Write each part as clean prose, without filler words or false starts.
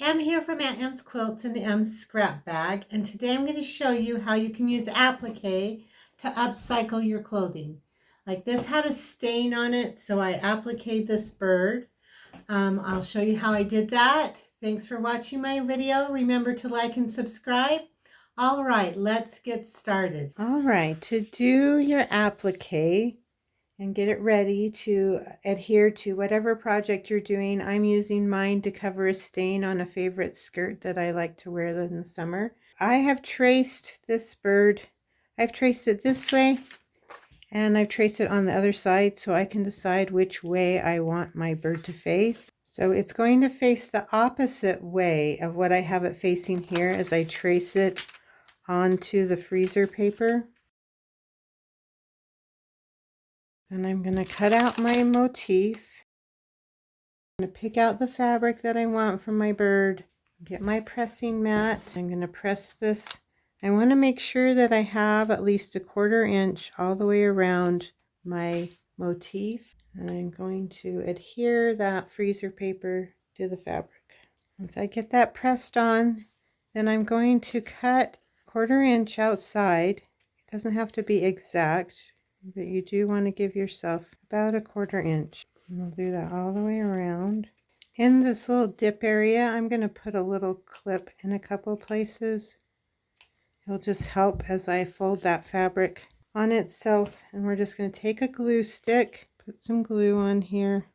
I'm here from Aunt Em's Quilts in the Em's Scrap Bag, and today I'm going to show you how you can use applique to upcycle your clothing. Like this had a stain on it, so I appliqued this bird. I'll show you how I did that. Thanks for watching my video. Remember to like and subscribe. All right, let's get started. All right, to do your applique and get it ready to adhere to whatever project you're doing. I'm using mine to cover a stain on a favorite skirt that I like to wear in the summer. I have traced this bird. I've traced it this way and I've traced it on the other side so I can decide which way I want my bird to face. So it's going to face the opposite way of what I have it facing here as I trace it onto the freezer paper. And I'm going to cut out my motif. I'm going to pick out the fabric that I want for my bird. Get my pressing mat. I'm going to press this. I want to make sure that I have at least 1/4 inch all the way around my motif. And I'm going to adhere that freezer paper to the fabric. Once I get that pressed on, then I'm going to cut 1/4 inch outside. It doesn't have to be exact, but you do want to give yourself about 1/4 inch. And we'll do that all the way around. In this little dip area, I'm going to put a little clip in a couple places. It'll just help as I fold that fabric on itself. And we're just going to take a glue stick, put some glue on here,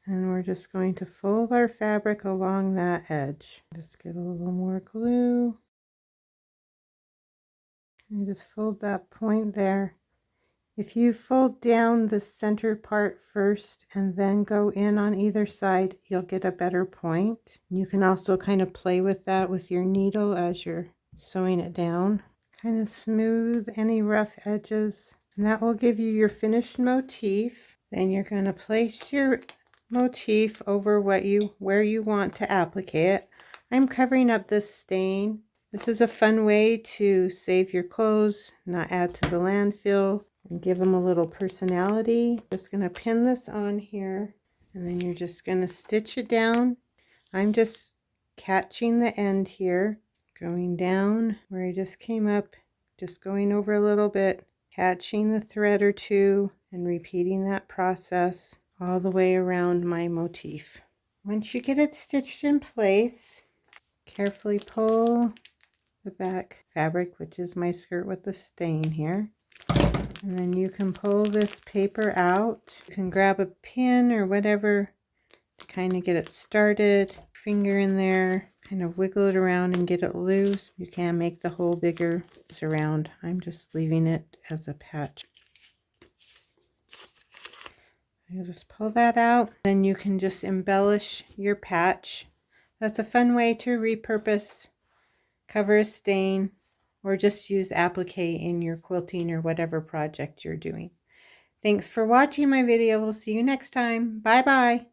and we're just going to fold our fabric along that edge. Just get a little more glue. And just fold that point there. If you fold down the center part first and then go in on either side, you'll get a better point. You can also kind of play with that with your needle as you're sewing it down. Kind of smooth any rough edges. And that will give you your finished motif. Then you're going to place your motif over where you want to applique it. I'm covering up this stain. This is a fun way to save your clothes, not add to the landfill, and give them a little personality. Just going to pin this on here, and then you're just going to stitch it down. I'm just catching the end here, going down where I just came up, just going over a little bit, catching the thread or two, and repeating that process all the way around my motif. Once you get it stitched in place, carefully pull the back fabric, which is my skirt with the stain here. And then you can pull this paper out. You can grab a pin or whatever to kind of get it started. Finger in there, kind of wiggle it around and get it loose. You can make the hole bigger around. I'm just leaving it as a patch. You just pull that out. Then you can just embellish your patch. That's a fun way to repurpose, cover a stain, or just use applique in your quilting or whatever project you're doing. Thanks for watching my video. We'll see you next time. Bye bye.